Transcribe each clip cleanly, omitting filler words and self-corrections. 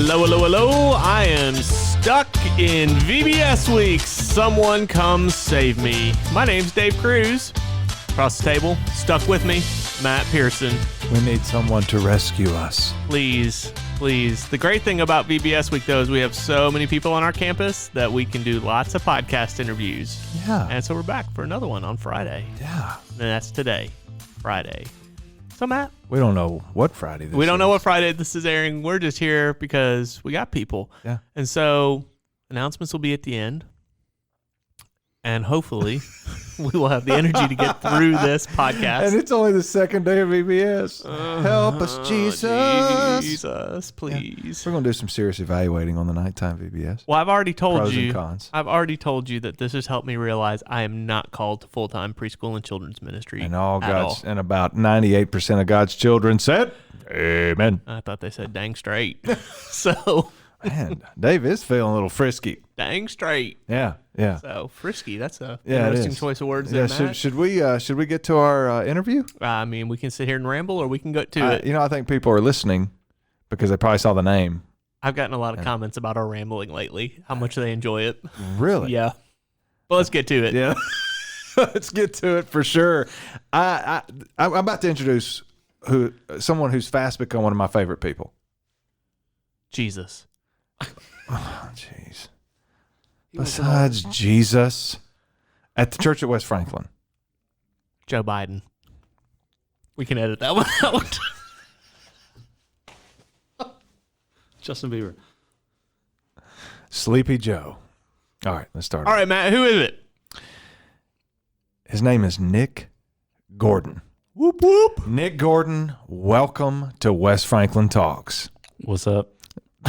Hello, hello, hello. I am stuck in VBS week. Someone come save me. My name's Dave Cruz. Across the table, stuck with me, Matt Pearson. We need someone to rescue us. Please, please. The great thing about VBS week, though, is we have so many people on our campus that we can do lots of podcast interviews. Yeah. And so we're back for another one on Friday. Yeah. And that's today, Friday. So, Matt. We don't know what Friday this is. We don't know what Friday this is airing. We're just here because we got people. Yeah. And so announcements will be at the end. And hopefully we will have the energy to get through this podcast. And it's only the second day of VBS. Help us, Jesus. Jesus, please. We're going to do some serious evaluating on the nighttime VBS. Well, I've already told Pros you. and cons. I've already told you that this has helped me realize I am not called to full-time preschool and children's ministry. And and about 98% of God's children said, amen. I thought they said dang straight. So, Man, Dave is feeling a little frisky. dang straight. Yeah, yeah. So frisky. That's a Yeah, it interesting is. choice of words. Yeah, There, Matt. should we get to our interview? I mean, we can sit here and ramble, or we can go to it. I think people are listening because they probably saw the name. I've gotten a lot of comments about our rambling lately. How much they enjoy it. Really? Yeah. Well, let's get to it. Yeah. Let's get to it for sure. I'm about to introduce someone who's fast become one of my favorite people. Jesus. Oh, jeez. Besides Jesus, at the church at West Franklin. Joe Biden. We can edit that one out. Justin Bieber. Sleepy Joe. All right, let's start. All right, Matt, who is it? His name is Nick Gordon. Whoop, whoop. Nick Gordon, welcome to West Franklin Talks. What's up?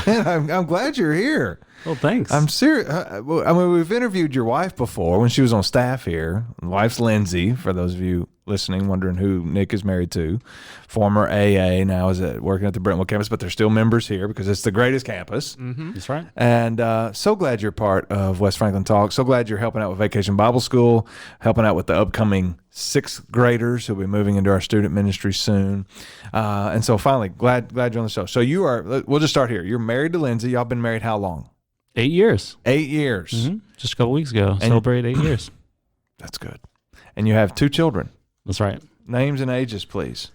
Man, I'm glad you're here. Well, thanks. I'm serious. I mean, we've interviewed your wife before when she was on staff here. Wife's Lindsay, for those of you listening, wondering who Nick is married to. Former AA, now is working at the Brentwood campus, but they're still members here because it's the greatest campus. Mm-hmm. That's right. And so glad you're part of West Franklin Talk. So glad you're helping out with Vacation Bible School, helping out with the upcoming sixth graders who'll be moving into our student ministry soon. And so finally, glad you're on the show. So we'll just start here. You're married to Lindsay. Y'all been married how long? 8 years. 8 years. Mm-hmm. Just a couple weeks ago. Celebrate 8 years. That's good. And you have 2 children. That's right. Names and ages, please.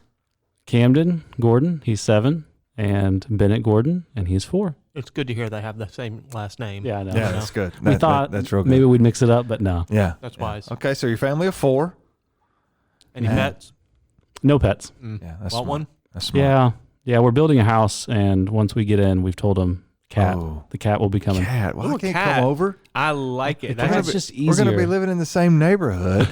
Camden Gordon, he's 7, and Bennett Gordon, and he's 4. It's good to hear they have the same last name. Yeah, I know. Yeah, that's good. We thought that's real good. maybe we'd mix it up, but no. Yeah. That's wise. Okay, so your family of 4. Any Yeah. pets? No pets. Yeah, that's Want smart. one? That's smart. Yeah, we're building a house, and once we get in, we've told him cat. Oh. The cat will be coming. Cat. Well, I Ooh, can't cat. come over. I like it. That's just easier. We're going to be living in the same neighborhood,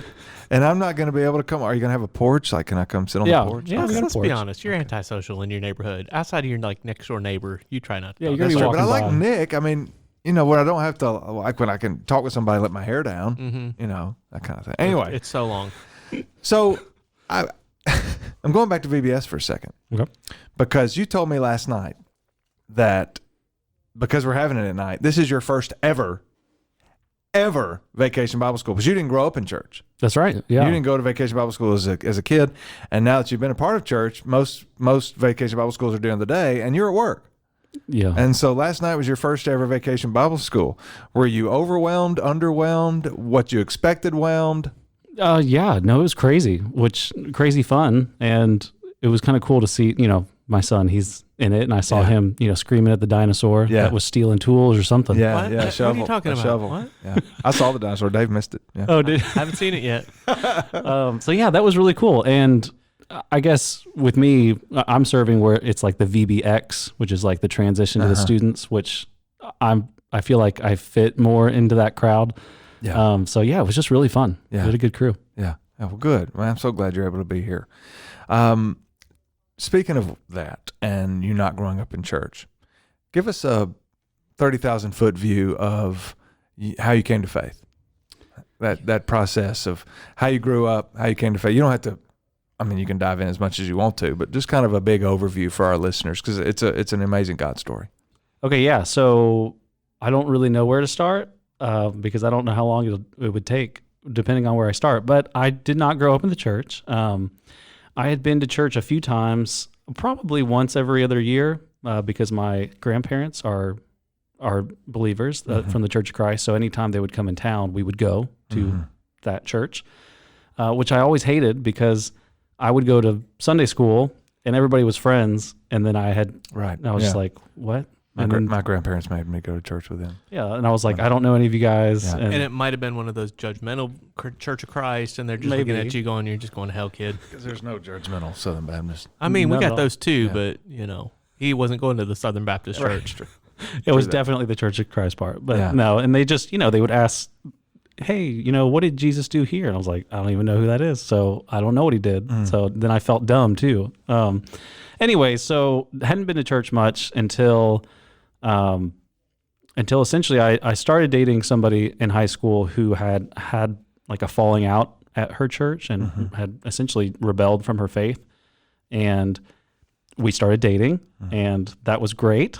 and I'm not going to be able to come. Are you going to have a porch? Like, can I come sit on Yeah. the porch? Yeah, we got a Let's be porch. honest. You're antisocial in your neighborhood. Outside of your next door neighbor, you try not to. Yeah, talk. you're That's gonna true. be But I walking like by. Nick. I mean, when I don't have to, like when I can talk with somebody, let my hair down, Mhm. that kind of thing. Anyway, It's so long. so I'm going back to VBS for a second. Okay. Because you told me last night that because we're having it at night, this is your first ever Vacation Bible School, because you didn't grow up in church. That's right. Yeah. You didn't go to Vacation Bible School as a kid, and now that you've been a part of church, most Vacation Bible Schools are during the day, and you're at work. Yeah. And so last night was your first ever Vacation Bible School. Were you overwhelmed, underwhelmed, what you expected whelmed? Yeah, no, it was crazy fun. And it was kind of cool to see, my son, he's in it. And I saw him, screaming at the dinosaur that was stealing tools or something. Yeah, What? yeah, What shovel. are you talking a about? Shovel. What? Yeah, I saw the dinosaur. Dave missed it. Yeah. Oh, dude. Haven't seen it yet. So yeah, that was really cool. And I guess with me, I'm serving where it's like the VBX, which is like the transition to the students, which I feel like I fit more into that crowd. Yeah. So yeah, it was just really fun. Yeah. We had a good crew. Yeah. Oh, well, good. Well, I'm so glad you're able to be here. Speaking of that and you not growing up in church, give us a 30,000 foot view of how you came to faith. That process of how you grew up, how you came to faith. You don't have to, you can dive in as much as you want to, but just kind of a big overview for our listeners, because it's an amazing God story. Okay, yeah. So I don't really know where to start because I don't know how long it would take, depending on where I start. But I did not grow up in the church. I had been to church a few times probably once every other year because my grandparents are believers from the Church of Christ. So anytime they would come in town, we would go to that church, which I always hated because I would go to Sunday school and everybody was friends. And then I was just like, what? My grandparents made me go to church with them. Yeah. And I was like, I don't know any of you guys. Yeah. And it might have been one of those judgmental Church of Christ, and they're just looking at you going, you're just going to hell, kid. Because there's no judgmental Southern Baptist. I mean, we Not at got all. those too, but, he wasn't going to the Southern Baptist Church. It was that. definitely the Church of Christ part, but no. And they just, they would ask, hey, what did Jesus do here? And I was like, I don't even know who that is. So I don't know what he did. So then I felt dumb too. Anyway, so hadn't been to church much until essentially I started dating somebody in high school who had like a falling out at her church and had essentially rebelled from her faith. And we started dating and that was great.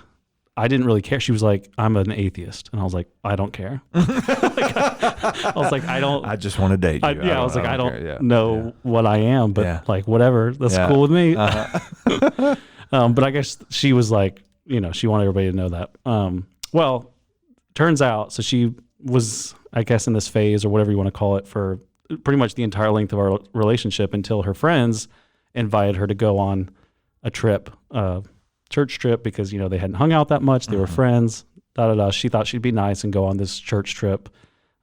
I didn't really care. She was like, I'm an atheist. And I was like, I don't care. I was like, I just want to date you. I was like, I don't know what I am, but like, whatever, that's cool with me. But I guess she was like, she wanted everybody to know that. Well, turns out, so she was, I guess, in this phase or whatever you want to call it for pretty much the entire length of our relationship until her friends invited her to go on a trip, church trip, because, they hadn't hung out that much. They were friends, She thought she'd be nice and go on this church trip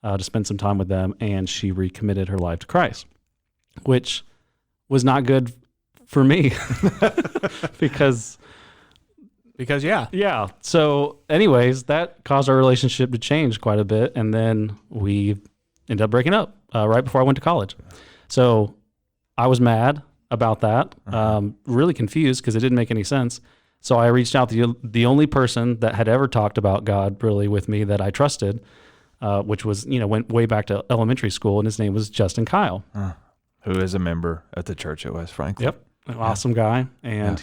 to spend some time with them. And she recommitted her life to Christ, which was not good for me because yeah. So anyways, that caused our relationship to change quite a bit. And then we ended up breaking up right before I went to college. So I was mad about that, really confused because it didn't make any sense. So I reached out to the only person that had ever talked about God really with me that I trusted, which was, went way back to elementary school, and his name was Justin Kyle. Who is a member at the church at West Franklin. Yep. An awesome guy. And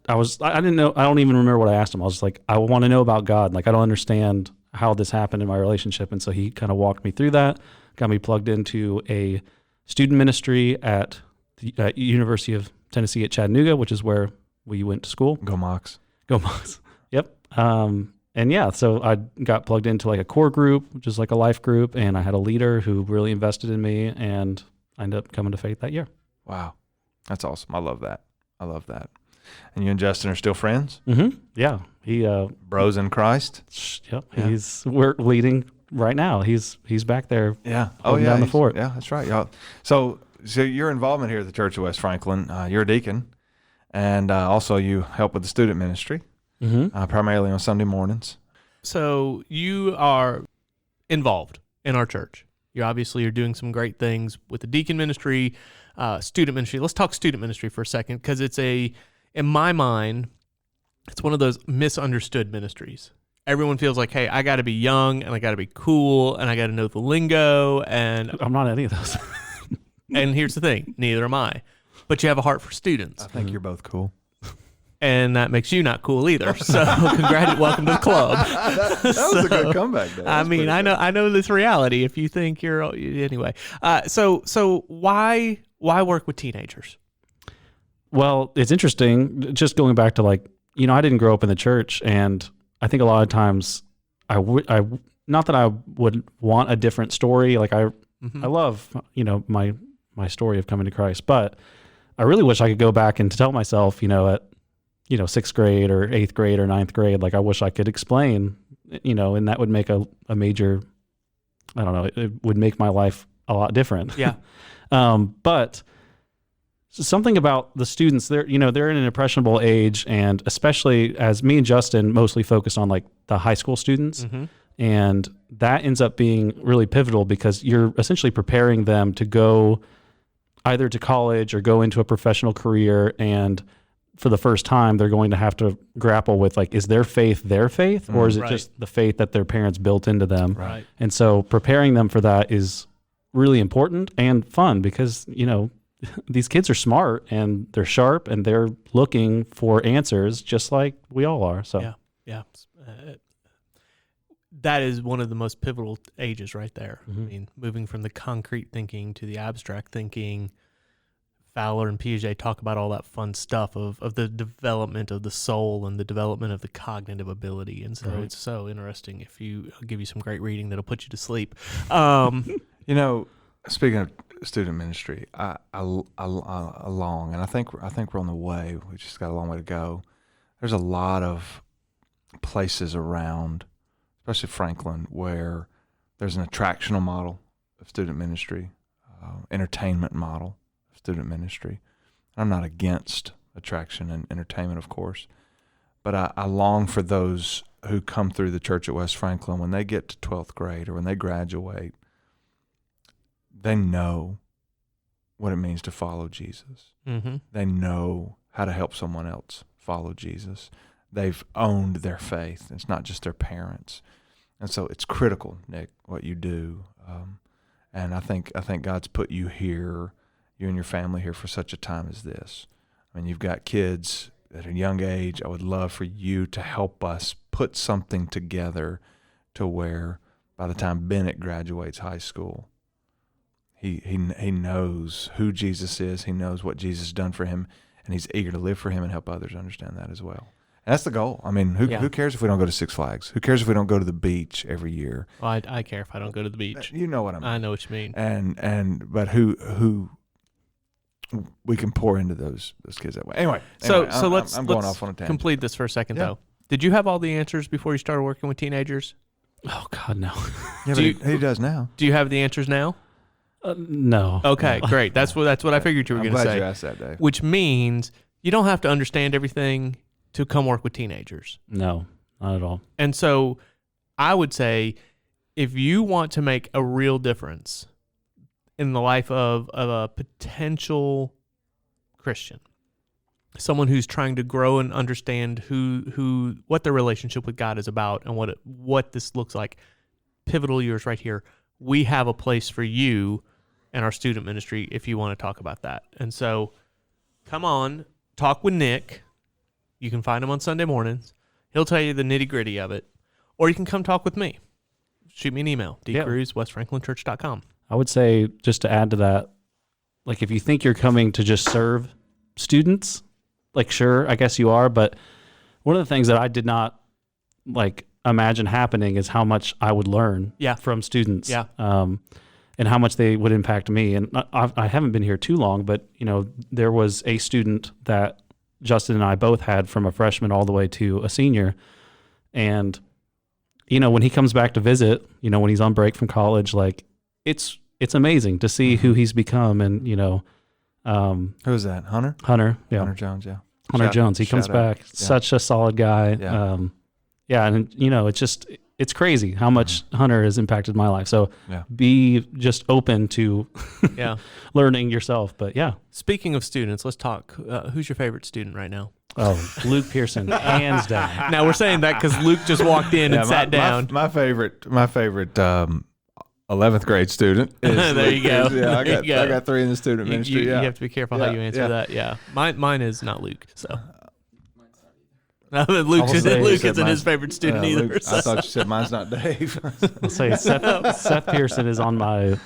I didn't know, I don't even remember what I asked him. I was just like, I want to know about God. Like, I don't understand how this happened in my relationship. And so he kind of walked me through that, got me plugged into a student ministry at the University of Tennessee at Chattanooga, which is where we went to school. Go Mocs. Go Mocs. Yep. And yeah, so I got plugged into like a core group, which is like a life group. And I had a leader who really invested in me, and I ended up coming to faith that year. Wow. That's awesome. I love that. And you and Justin are still friends? Mm-hmm. Yeah. He, bros in Christ? Yep. Yeah. We're leading right now. He's back there. Yeah. Down the fort. Yeah, that's right. Y'all. So your involvement here at the Church of West Franklin, you're a deacon, and also you help with the student ministry, primarily on Sunday mornings. So you are involved in our church. You're doing some great things with the deacon ministry, student ministry. Let's talk student ministry for a second, because in my mind, it's one of those misunderstood ministries. Everyone feels like, hey, I got to be young and I got to be cool and I got to know the lingo. And I'm not any of those. And here's the thing, neither am I. But you have a heart for students. I think you're both cool. And that makes you not cool either. So welcome to the club. that was a good comeback, Dave. I know this reality. If you think you're anyway. So why work with teenagers? Well, it's interesting. Just going back to I didn't grow up in the church, and I think a lot of times not that I would want a different story. Like I love, my story of coming to Christ, but I really wish I could go back and tell myself, at 6th grade or 8th grade or 9th grade, like I wish I could explain, and that would make a major, I don't know, it would make my life a lot different. Yeah. But something about the students, they're in an impressionable age, and especially as me and Justin mostly focus on like the high school students, and that ends up being really pivotal because you're essentially preparing them to go either to college or go into a professional career, and for the first time, they're going to have to grapple with is their faith, or is it just the faith that their parents built into them? Right. And so preparing them for that is really important and fun because, these kids are smart and they're sharp and they're looking for answers just like we all are. So yeah. That is one of the most pivotal ages right there. I mean, moving from the concrete thinking to the abstract thinking Fowler and Piaget talk about all that fun stuff of the development of the soul and the development of the cognitive ability. And so it's so interesting. I'll give you some great reading that'll put you to sleep. Speaking of student ministry, and I think we're on the way. We just got a long way to go. There's a lot of places around, especially Franklin, where there's an attractional model of student ministry, entertainment model of student ministry. I'm not against attraction and entertainment, of course, but I long for those who come through the church at West Franklin, when they get to 12th grade or when they graduate, they know what it means to follow Jesus. Mm-hmm. They know how to help someone else follow Jesus. They've owned their faith. It's not just their parents. And so it's critical, Nick, what you do. And I think God's put you here, you and your family here for such a time as this. I mean, you've got kids at a young age. I would love for you to help us put something together to where by the time Bennett graduates high school, he knows who Jesus is. He knows what Jesus has done for him, and he's eager to live for him and help others understand that as well. And that's the goal. I mean, who cares if we don't go to Six Flags? Who cares if we don't go to the beach every year? Well, I care if I don't go to the beach. You know what I mean. I know what you mean. But who we can pour into those kids that way. Anyway, let's I'm going off on a tangent. Complete this for a second, though. Did you have all the answers before you started working with teenagers? Oh God, no. Yeah, he does now. Do you have the answers now? No. Okay, great. That's what I figured you were going to say. I'm glad you asked that, Dave. Which means you don't have to understand everything to come work with teenagers. No, not at all. And so I would say if you want to make a real difference in the life of a potential Christian, someone who's trying to grow and understand what their relationship with God is about and what this looks like, pivotal years right here, we have a place for you in our student ministry if you want to talk about that. And so come on, talk with Nick. You can find him on Sunday mornings. He'll tell you the nitty-gritty of it. Or you can come talk with me. Shoot me an email, dcruz@westfranklinchurch.com. I would say, just to add to that, like if you think you're coming to just serve students, like sure, I guess you are, but one of the things that I did not imagine happening is how much I would learn from students. Yeah. And how much they would impact me. And I haven't been here too long, but there was a student that Justin and I both had from a freshman all the way to a senior. And, when he comes back to visit, when he's on break from college, it's amazing to see who he's become. And, who's that? Hunter? Hunter. Yeah. Hunter Jones. Yeah. Hunter Jones. He comes back, such a solid guy. Yeah. And it's crazy how much Hunter has impacted my life. So be just open to learning yourself. But Speaking of students, let's talk. Who's your favorite student right now? Oh, Luke Pearson, hands down. Now we're saying that because Luke just walked in and sat down. My favorite 11th grade student is there you go. I got 3 in the student ministry. You have to be careful how you answer that. Yeah. Mine is not Luke. So Luke isn't his favorite student either. Luke, I thought you said mine's not Dave. I'll say Seth Pearson is on my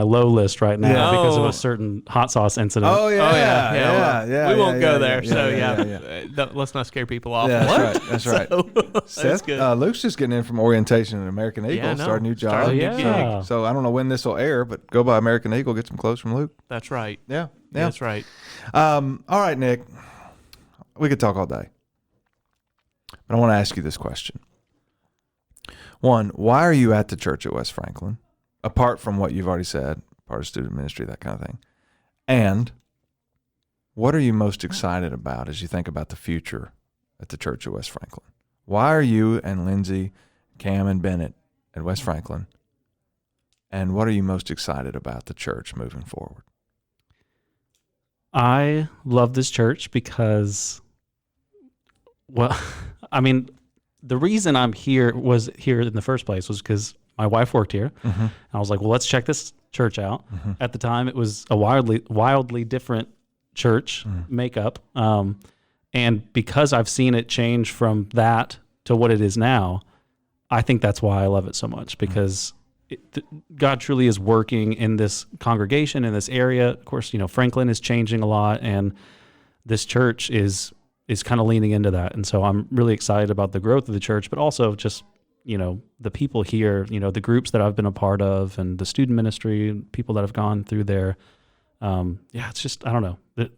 low list right now because of a certain hot sauce incident. Oh yeah. We won't go there. Let's not scare people off. Yeah, that's right. That's good. Luke's just getting in from orientation at American Eagle, starting a new job. Gig. So I don't know when this will air, but go by American Eagle, get some clothes from Luke. That's right. Yeah. That's right. All right, Nick. We could talk all day. But I want to ask you this question. One, why are you at the church at West Franklin? Apart from what you've already said, part of student ministry, that kind of thing. And what are you most excited about as you think about the future at the church at West Franklin? Why are you and Lindsay, Cam, and Bennett at West Franklin? And what are you most excited about the church moving forward? I love this church because, the reason I'm here was here in the first place was because my wife worked here. Mm-hmm. I was like, well, let's check this church out. Mm-hmm. At the time, it was a wildly different church makeup. And because I've seen it change from that to what it is now, I think that's why I love it so much, because God truly is working in this congregation, in this area. Of course, Franklin is changing a lot, and this church is kind of leaning into that. And so I'm really excited about the growth of the church, but also just, the people here, the groups that I've been a part of, and the student ministry, people that have gone through there. It's just, I don't know, the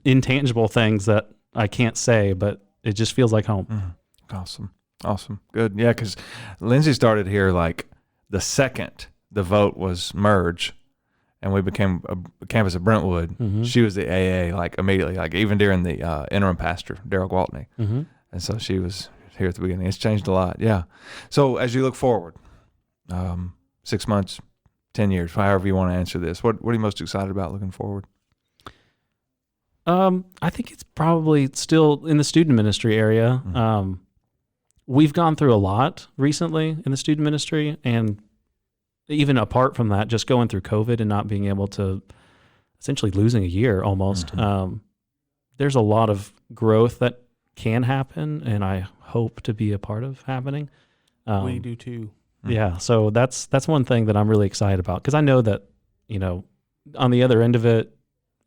intangible things that I can't say, but it just feels like home. Mm-hmm. Awesome. Good. Yeah, because Lindsay started here like the second the vote was merge, and we became a campus of Brentwood. Mm-hmm. She was the AA like immediately, like even during the interim pastor, Daryl Gwaltney. Mm-hmm. And so she was here at the beginning. It's changed a lot. Yeah. So as you look forward, 6 months, 10 years, however you want to answer this, what are you most excited about looking forward? I think it's probably still in the student ministry area. Mm-hmm. We've gone through a lot recently in the student ministry, and even apart from that, just going through COVID and not being able to, essentially losing a year almost. Mm-hmm. There's a lot of growth that can happen, and I hope to be a part of happening. We do too. Yeah, so that's one thing that I'm really excited about, because I know that, on the other end of it,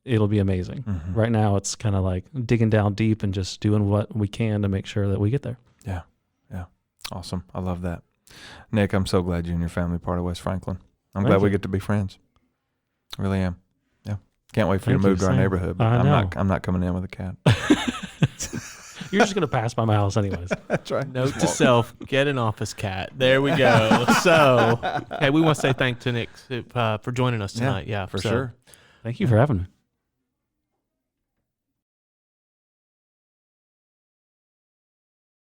it'll be amazing. Mm-hmm. Right now, it's kind of like digging down deep and just doing what we can to make sure that we get there. Yeah. Awesome. I love that. Nick, I'm so glad you and your family are part of West Franklin. I'm glad we get to be friends. I really am. Yeah. Can't wait for you to move to our neighborhood. But I'm not coming in with a cat. You're just going to pass by my house anyways. That's right. Note to self, get an office cat. There we go. So, hey, we want to say thanks to Nick for joining us tonight. Yeah, for sure. Thank you for having me.